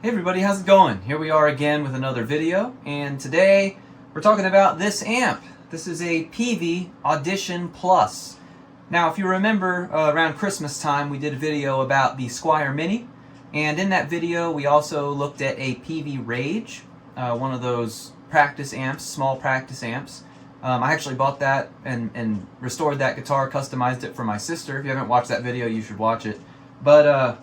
Hey everybody, how's it going? Here we are again with another video, and today we're talking about this amp. This is a Peavey Audition Plus. Now, if you remember, around Christmas time we did a video about the Squire Mini, and in that video we also looked at a Peavey Rage, one of those practice amps, small practice amps. I actually bought that and restored that guitar, customized it for my sister. If you haven't watched that video, you should watch it. But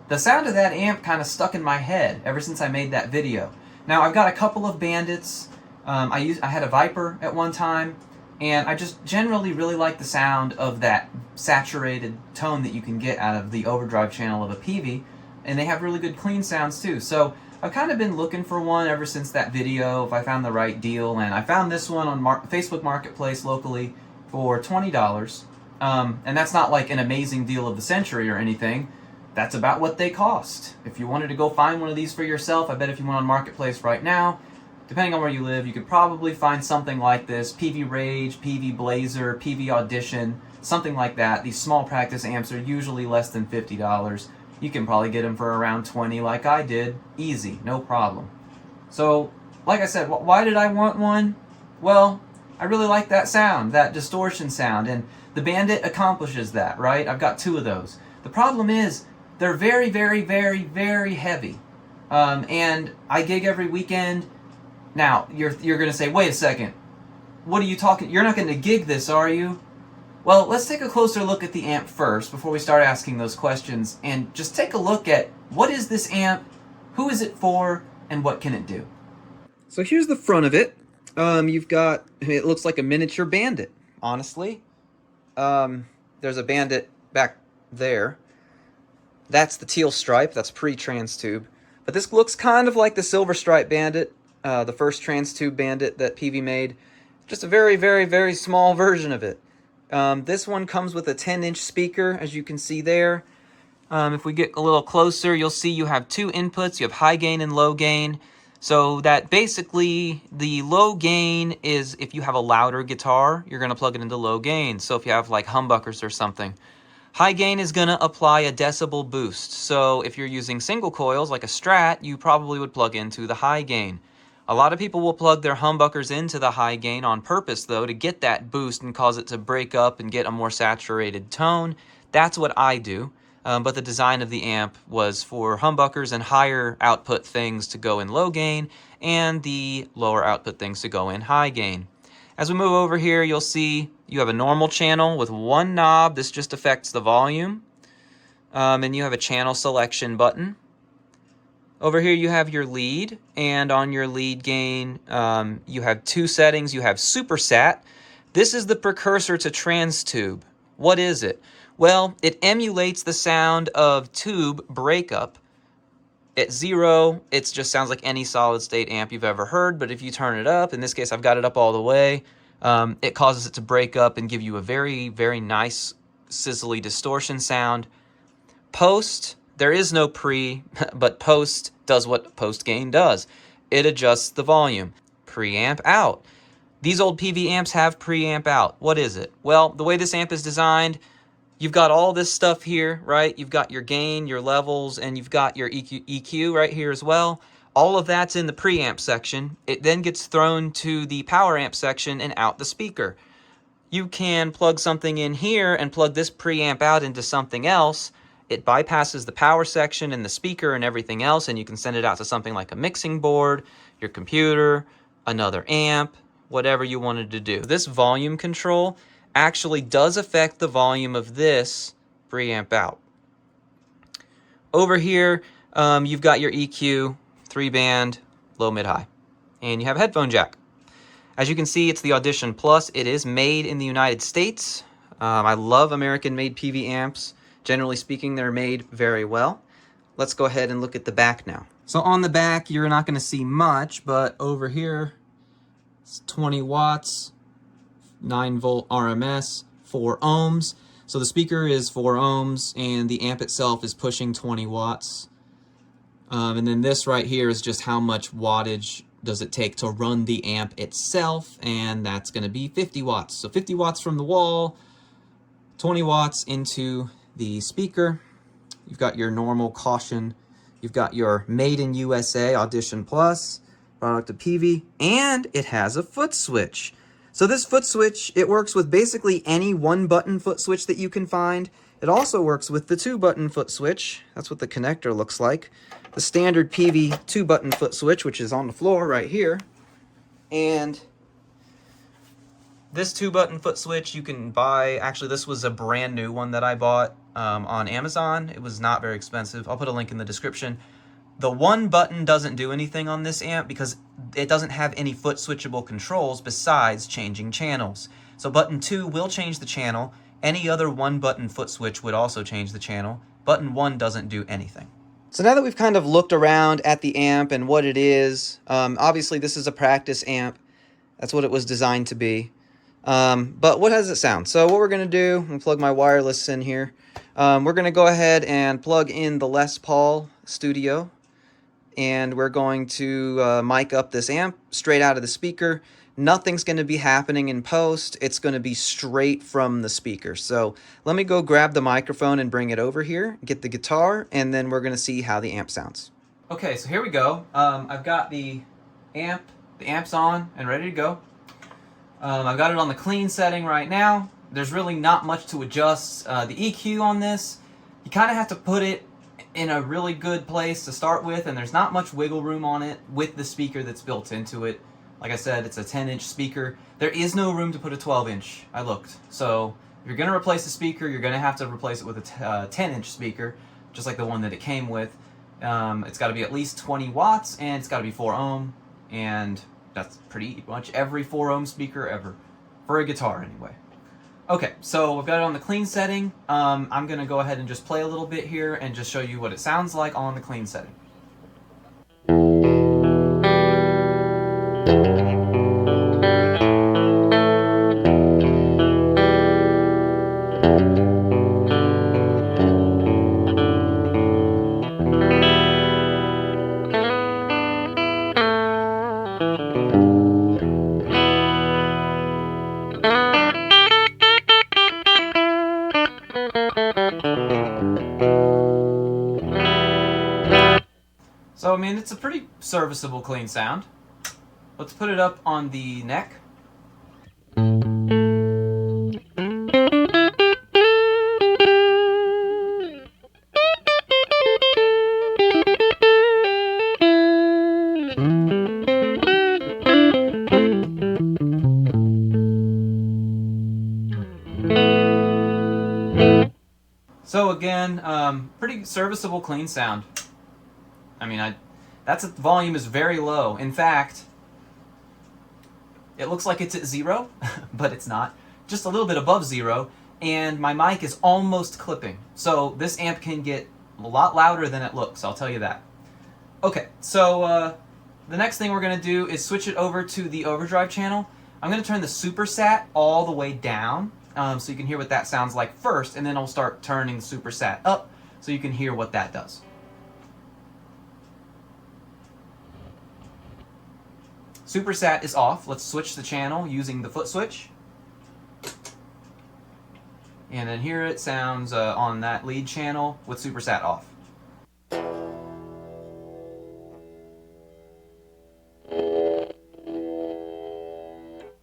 the sound of that amp kind of stuck in my head ever since I made that video. Now, I've got a couple of Bandits. I had a Viper at one time, and I just generally really like the sound of that saturated tone that you can get out of the overdrive channel of a Peavey, and they have really good clean sounds too. So I've kind of been looking for one ever since that video, if I found the right deal, and I found this one on Facebook Marketplace locally for $20. And that's not like an amazing deal of the century or anything. That's about what they cost. If you wanted to go find one of these for yourself, I bet if you went on Marketplace right now, depending on where you live, you could probably find something like this. Peavey Rage, Peavey Blazer, Peavey Audition, something like that. These small practice amps are usually less than $50. You can probably get them for around $20 like I did. Easy, no problem. So, like I said, why did I want one? Well, I really like that sound, that distortion sound, and the Bandit accomplishes that, right? I've got two of those. The problem is, they're very, very, very, very heavy. And I gig every weekend. Now, you're going to say, wait a second. What are you talking? You're not going to gig this, are you? Well, let's take a closer look at the amp first before we start asking those questions. And just take a look at what is this amp, who is it for, and what can it do? So here's the front of it. You've got, it looks like a miniature Bandit, honestly. There's a Bandit back there. That's the teal stripe, that's pre-trans tube. But this looks kind of like the silver stripe Bandit, the first trans tube Bandit that Peavey made. Just a very, very, very small version of it. This one comes with a 10-inch speaker, as you can see there. If we get a little closer, you'll see you have two inputs. You have high gain and low gain. So that basically, the low gain is if you have a louder guitar, you're going to plug it into low gain. So if you have like humbuckers or something. High gain is going to apply a decibel boost. So if you're using single coils like a Strat, you probably would plug into the high gain. A lot of people will plug their humbuckers into the high gain on purpose, though, to get that boost and cause it to break up and get a more saturated tone. That's what I do. But the design of the amp was for humbuckers and higher output things to go in low gain and the lower output things to go in high gain. As we move over here, you'll see you have a normal channel with one knob. This just affects the volume. And you have a channel selection button. Over here you have your lead, and on your lead gain you have two settings. You have Super Sat. This is the precursor to trans tube. What is it? Well, it emulates the sound of tube breakup. At zero, it just sounds like any solid state amp you've ever heard, but if you turn it up, in this case I've got it up all the way, it causes it to break up and give you a very, very nice sizzly distortion sound. Post, there is no pre, but post does what post gain does. It adjusts the volume. Preamp out. These old Peavey amps have preamp out. What is it? Well, the way this amp is designed, you've got all this stuff here, right? You've got your gain, your levels, and you've got your EQ right here as well. All of that's in the preamp section. It then gets thrown to the power amp section and out the speaker. You can plug something in here and plug this preamp out into something else. It bypasses the power section and the speaker and everything else, and you can send it out to something like a mixing board, your computer, another amp, whatever you wanted to do. This volume control actually does affect the volume of this preamp out. Over here, you've got your EQ, 3-band, low, mid, high, and you have a headphone jack. As you can see, it's the Audition Plus. It is made in the United States. I love American-made Peavey amps. Generally speaking, they're made very well. Let's go ahead and look at the back now. So on the back, you're not going to see much, but over here, it's 20 watts, 9-volt RMS, 4 ohms. So the speaker is 4 ohms, and the amp itself is pushing 20 watts. And then this right here is just how much wattage does it take to run the amp itself, and that's going to be 50 watts. So 50 watts from the wall, 20 watts into the speaker. You've got your normal caution You've got your Made in USA Audition Plus, product of Peavey, and it has a foot switch. So this foot switch, it works with basically any one-button foot switch that you can find. It also works with the two-button foot switch. That's what the connector looks like. The standard Peavey two-button foot switch, which is on the floor right here. And this two-button foot switch you can buy. Actually, this was a brand new one that I bought on Amazon. It was not very expensive. I'll put a link in the description. The one button doesn't do anything on this amp because it doesn't have any foot switchable controls besides changing channels. So button 2 will change the channel. Any other one button foot switch would also change the channel. Button 1 doesn't do anything. So now that we've kind of looked around at the amp and what it is, obviously this is a practice amp. That's what it was designed to be. But what does it sound? So what we're going to do, I'm going to plug my wireless in here. We're going to go ahead and plug in the Les Paul Studio. And we're going to mic up this amp straight out of the speaker. Nothing's going to be happening in post. It's going to be straight from the speaker. So let me go grab the microphone and bring it over here, get the guitar, and then we're going to see how the amp sounds. Okay, so here we go. I've got the amp's on and ready to go. I've got it on the clean setting right now. There's really not much to adjust. The EQ on this, you kind of have to put it in a really good place to start with, and there's not much wiggle room on it with the speaker that's built into it. Like I said, it's a 10-inch speaker. There is no room to put a 12-inch. I looked. So if you're going to replace the speaker, you're going to have to replace it with a 10-inch speaker, just like the one that it came with. It's got to be at least 20 watts, and it's got to be 4 ohm, and that's pretty much every 4 ohm speaker ever, for a guitar anyway. Okay, so I've got it on the clean setting. I'm going to go ahead and just play a little bit here and just show you what it sounds like on the clean setting. So, I mean, it's a pretty serviceable clean sound. Let's put it up on the neck. So again, pretty serviceable clean sound. I mean, that's the volume is very low. In fact, it looks like it's at 0, but it's not. Just a little bit above 0, and my mic is almost clipping. So this amp can get a lot louder than it looks, I'll tell you that. Okay, so the next thing we're going to do is switch it over to the overdrive channel. I'm going to turn the supersat all the way down, so you can hear what that sounds like first, and then I'll start turning the supersat up so you can hear what that does. Supersat is off. Let's switch the channel using the foot switch. And then here it sounds on that lead channel with supersat off.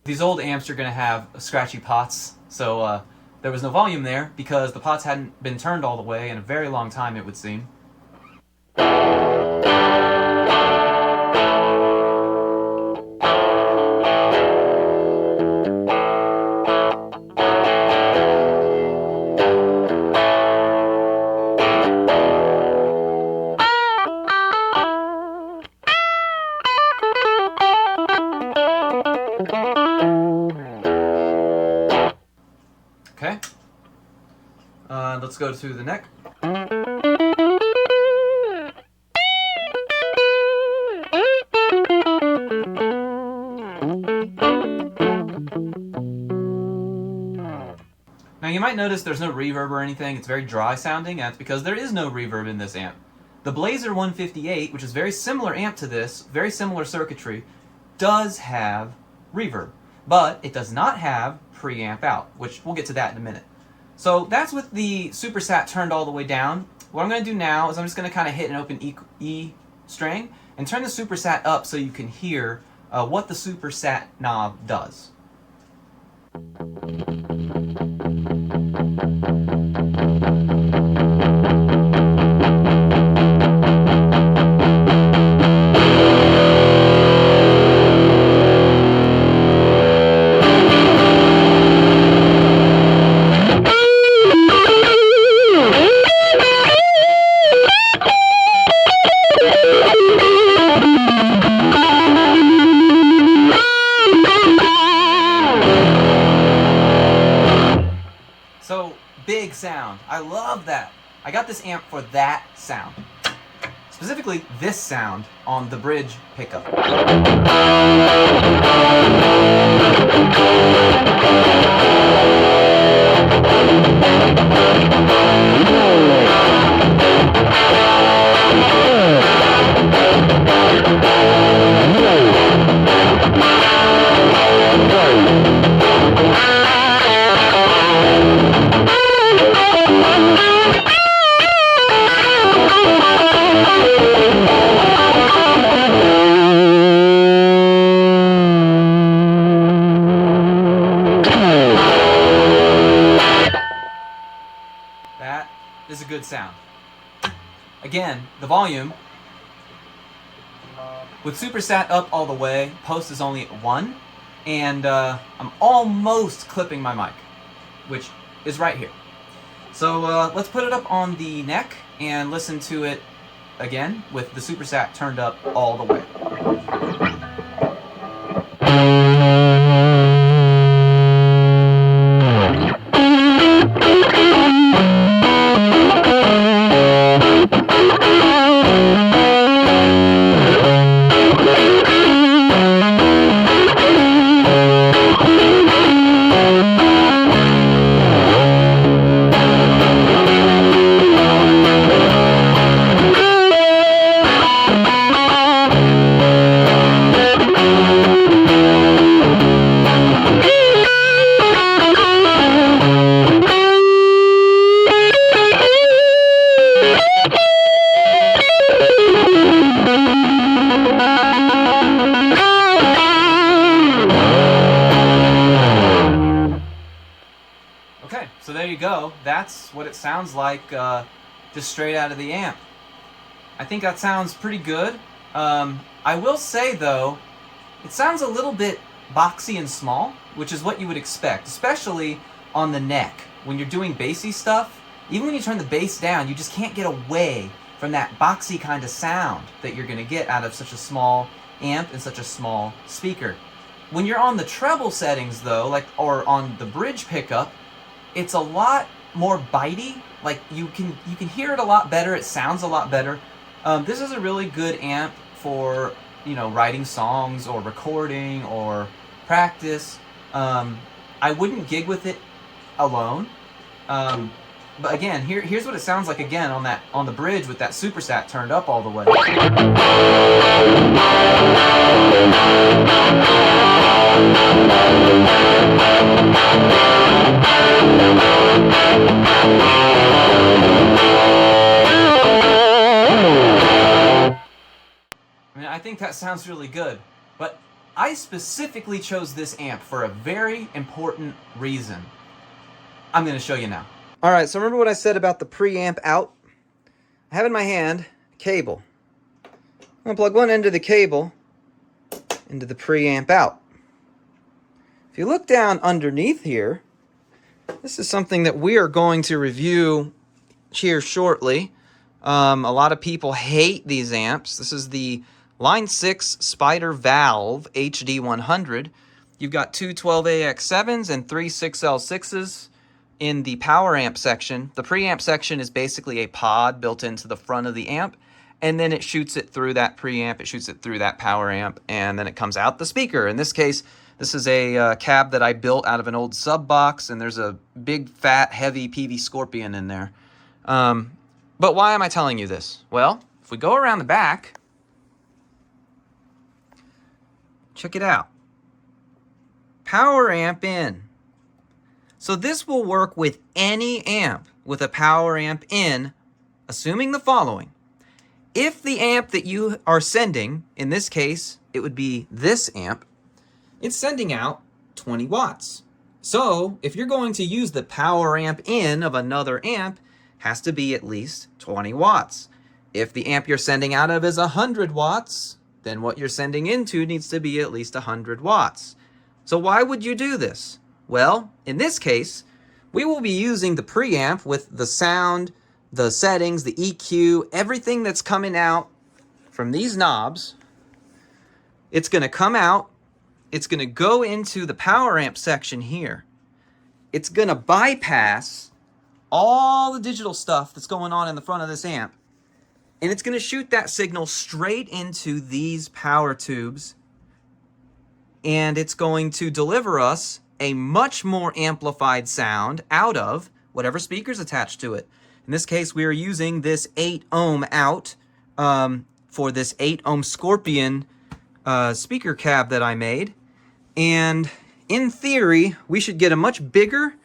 These old amps are going to have scratchy pots, so there was no volume there because the pots hadn't been turned all the way in a very long time, it would seem. Okay, let's go to the neck. Now you might notice there's no reverb or anything. It's very dry sounding, and that's because there is no reverb in this amp. The Blazer 158, which is a very similar amp to this, very similar circuitry, does have reverb, but it does not have preamp out, which we'll get to that in a minute. So that's with the supersat turned all the way down. What I'm going to do now is I'm just going to kind of hit an open E string and turn the supersat up so you can hear what the supersat knob does. So, big sound. I love that. I got this amp for that sound. Specifically, this sound on the bridge pickup. That is a good sound. Again, the volume, with supersat up all the way, post is only at 1, and I'm almost clipping my mic, which is right here. So let's put it up on the neck and listen to it again with the supersat turned up all the way. Okay, so there you go. That's what it sounds like just straight out of the amp. I think that sounds pretty good. I will say though, it sounds a little bit boxy and small, which is what you would expect, especially on the neck. When you're doing bassy stuff, even when you turn the bass down, you just can't get away from that boxy kind of sound that you're going to get out of such a small amp and such a small speaker. When you're on the treble settings though, or on the bridge pickup, it's a lot more bitey. Like you can hear it a lot better. It sounds a lot better. This is a really good amp for writing songs or recording or practice. I wouldn't gig with it alone. But again, here's what it sounds like again on the bridge with that supersat turned up all the way. I mean, I think that sounds really good, but I specifically chose this amp for a very important reason. I'm going to show you now. All right, so remember what I said about the preamp out? I have in my hand a cable. I'm going to plug one end of the cable into the preamp out. If you look down underneath here, this is something that we are going to review here shortly. A lot of people hate these amps. This is the Line 6 Spider Valve HD100. You've got two 12AX7s and three 6L6s. In the power amp section. The preamp section is basically a pod built into the front of the amp, and then it shoots it through that preamp, it shoots it through that power amp, and then it comes out the speaker. In this case, this is a cab that I built out of an old sub box, and there's a big, fat, heavy Peavey Scorpion in there. But why am I telling you this? Well, if we go around the back, check it out. Power amp in. So this will work with any amp with a power amp in, assuming the following. If the amp that you are sending, in this case, it would be this amp, it's sending out 20 watts. So if you're going to use the power amp in of another amp, has to be at least 20 watts. If the amp you're sending out of is 100 watts, then what you're sending into needs to be at least 100 watts. So why would you do this? Well, in this case, we will be using the preamp with the sound, the settings, the EQ, everything that's coming out from these knobs. It's going to come out. It's going to go into the power amp section here. It's going to bypass all the digital stuff that's going on in the front of this amp. And it's going to shoot that signal straight into these power tubes. And it's going to deliver us a much more amplified sound out of whatever speaker's attached to it. In this case, we are using this 8 ohm out for this 8 ohm Scorpion speaker cab that I made. And in theory, we should get a much bigger,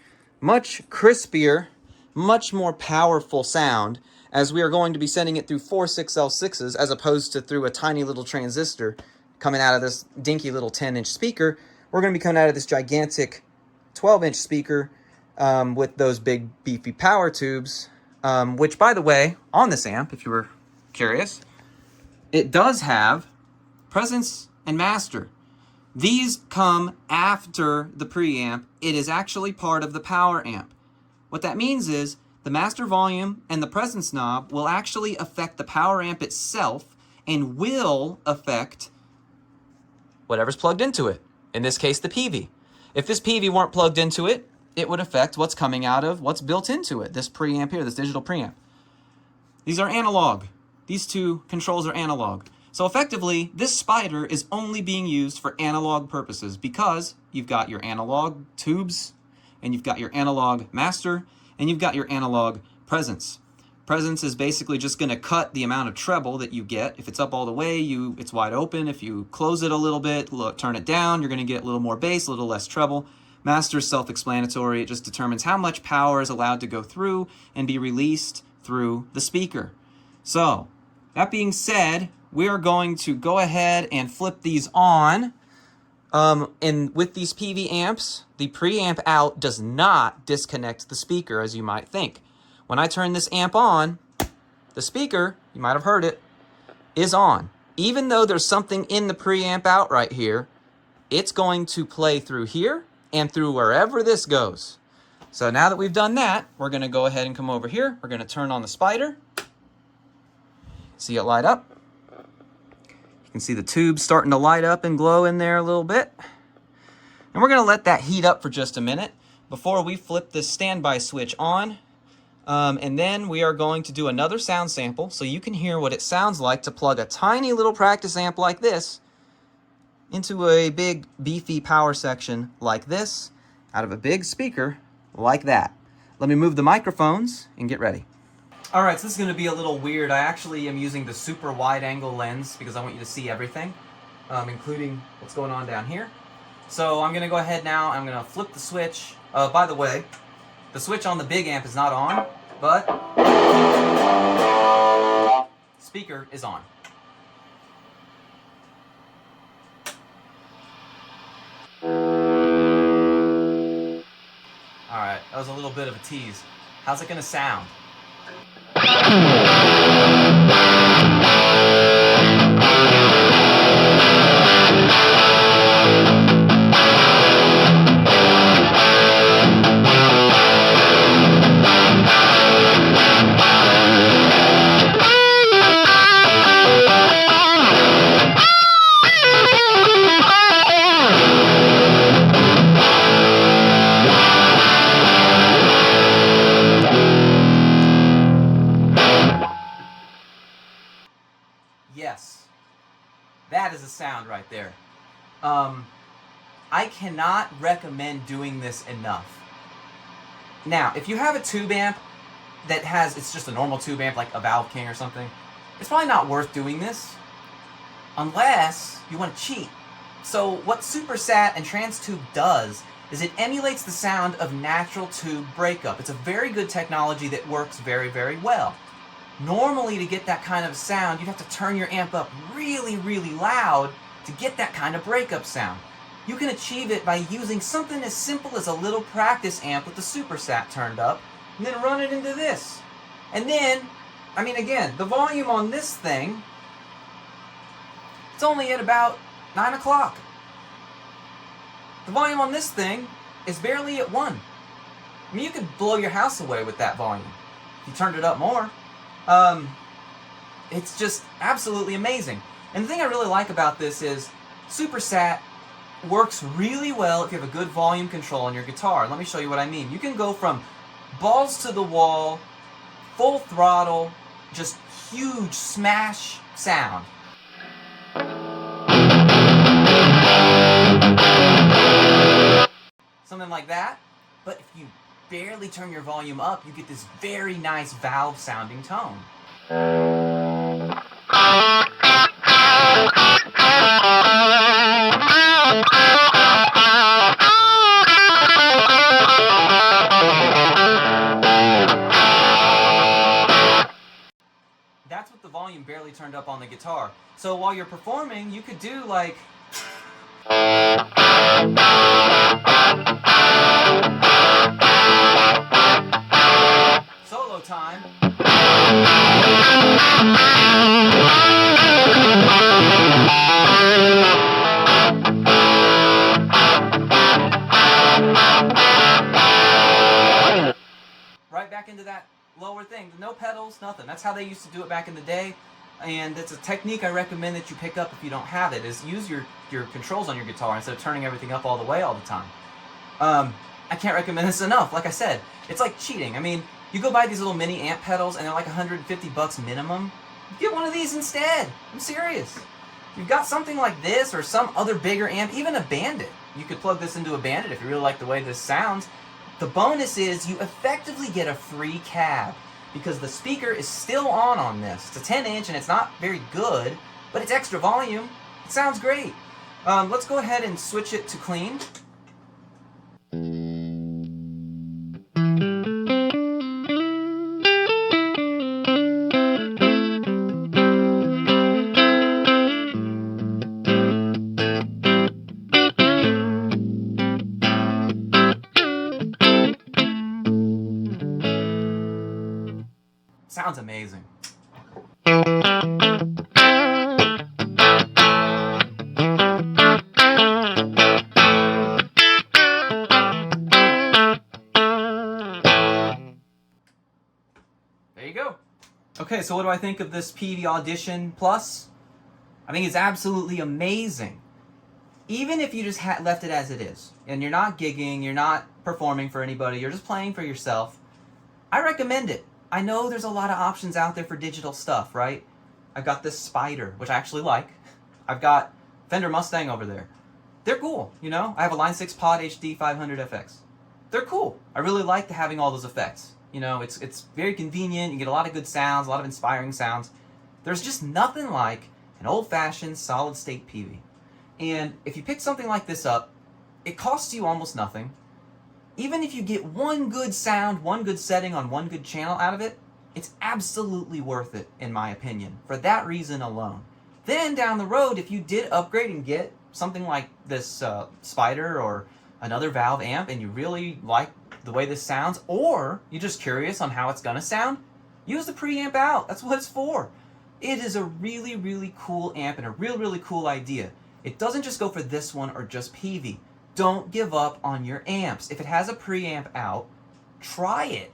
much crispier, much more powerful sound, as we are going to be sending it through 4 6L6s as opposed to through a tiny little transistor coming out of this dinky little 10-inch speaker. We're going to be coming out of this gigantic 12-inch speaker with those big beefy power tubes, which, by the way, on this amp, if you were curious, it does have presence and master. These come after the preamp. It is actually part of the power amp. What that means is the master volume and the presence knob will actually affect the power amp itself and will affect whatever's plugged into it. In this case, the Peavey. If this Peavey weren't plugged into it, it would affect what's coming out of what's built into it, this preamp here, this digital preamp. These are analog. These two controls are analog. So effectively, this spider is only being used for analog purposes because you've got your analog tubes, and you've got your analog master, and you've got your analog presence. Presence is basically just going to cut the amount of treble that you get. If it's up all the way, it's wide open. If you close it a little bit, turn it down, you're going to get a little more bass, a little less treble. Master is self-explanatory. It just determines how much power is allowed to go through and be released through the speaker. So, that being said, we are going to go ahead and flip these on. And with these Peavey amps, the preamp out does not disconnect the speaker, as you might think. When I turn this amp on, the speaker, you might have heard it, is on. Even though there's something in the preamp out right here, it's going to play through here and through wherever this goes. So now that we've done that, we're going to go ahead and come over here. We're going to turn on the spider. See it light up? You can see the tube starting to light up and glow in there a little bit. And we're going to let that heat up for just a minute before we flip this standby switch on. And then we are going to do another sound sample so you can hear what it sounds like to plug a tiny little practice amp like this into a big beefy power section like this out of a big speaker like that. Let me move the microphones and get ready. Alright, so this is going to be a little weird. I actually am using the super wide angle lens because I want you to see everything, including what's going on down here. So I'm going to go ahead now, I'm going to flip the switch. By the way, the switch on the big amp is not on, but speaker is on. Alright, that was a little bit of a tease. How's it going to sound? Yes, that is a sound right there. I cannot recommend doing this enough. Now, if you have a tube amp that it's just a normal tube amp like a Valve King or something, it's probably not worth doing this unless you want to cheat. So what SuperSat and TransTube does is it emulates the sound of natural tube breakup. It's a very good technology that works very, very well. Normally, to get that kind of sound, you'd have to turn your amp up really, really loud to get that kind of breakup sound. You can achieve it by using something as simple as a little practice amp with the supersat turned up, and then run it into this. And then, I mean, again, the volume on this thing, it's only at about 9 o'clock. The volume on this thing is barely at 1. I mean, you could blow your house away with that volume if you turned it up more. It's just absolutely amazing. And the thing I really like about this is supersat works really well if you have a good volume control on your guitar. Let me show you what I mean. You can go from balls to the wall, full throttle, just huge smash sound. Something like that. But if you barely turn your volume up, you get this very nice valve sounding tone. That's with the volume barely turned up on the guitar. So while you're performing, you could do like solo time. Right back into that lower thing. No pedals, nothing. That's how they used to do it back in the day. And it's a technique I recommend that you pick up if you don't have it, is use your controls on your guitar instead of turning everything up all the way all the time. I can't recommend this enough. Like I said, it's like cheating. I mean, you go buy these little mini amp pedals and they're like $150 minimum. Get one of these instead. I'm serious. You've got something like this or some other bigger amp, even a Bandit. You could plug this into a Bandit if you really like the way this sounds. The bonus is you effectively get a free cab because the speaker is still on this. It's a 10-inch and it's not very good, but it's extra volume. It sounds great. Let's go ahead and switch it to clean. Sounds amazing. There you go. Okay, so what do I think of this Peavey Audition Plus? I think it's absolutely amazing. Even if you just left it as it is, and you're not gigging, you're not performing for anybody, you're just playing for yourself, I recommend it. I know there's a lot of options out there for digital stuff, right? I've got this Spider, which I actually like. I've got Fender Mustang over there. They're cool, you know? I have a Line 6 Pod HD 500 FX. They're cool. I really like having all those effects. You know, it's very convenient. You get a lot of good sounds, a lot of inspiring sounds. There's just nothing like an old-fashioned solid-state Peavey. And if you pick something like this up, it costs you almost nothing. Even if you get one good sound, one good setting on one good channel out of it, it's absolutely worth it, in my opinion, for that reason alone. Then down the road, if you did upgrade and get something like this Spider or another valve amp and you really like the way this sounds, or you're just curious on how it's going to sound, use the preamp out. That's what it's for. It is a really, really cool amp and a really cool idea. It doesn't just go for this one or just Peavey. Don't give up on your amps. If it has a preamp out, try it.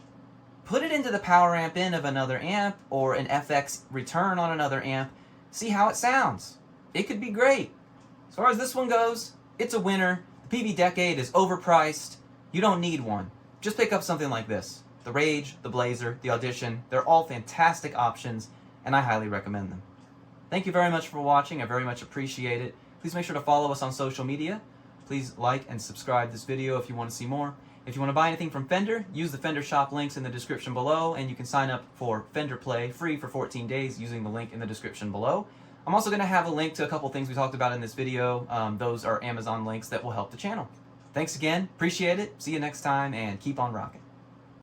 Put it into the power amp in of another amp or an FX return on another amp. See how it sounds. It could be great. As far as this one goes, it's a winner. The Peavey Decade is overpriced. You don't need one. Just pick up something like this. The Rage, the Blazer, the Audition, they're all fantastic options, and I highly recommend them. Thank you very much for watching. I very much appreciate it. Please make sure to follow us on social media. Please like and subscribe this video if you want to see more. If you want to buy anything from Fender, use the Fender shop links in the description below, and you can sign up for Fender Play free for 14 days using the link in the description below. I'm also going to have a link to a couple things we talked about in this video. Those are Amazon links that will help the channel. Thanks again. Appreciate it. See you next time, and keep on rocking.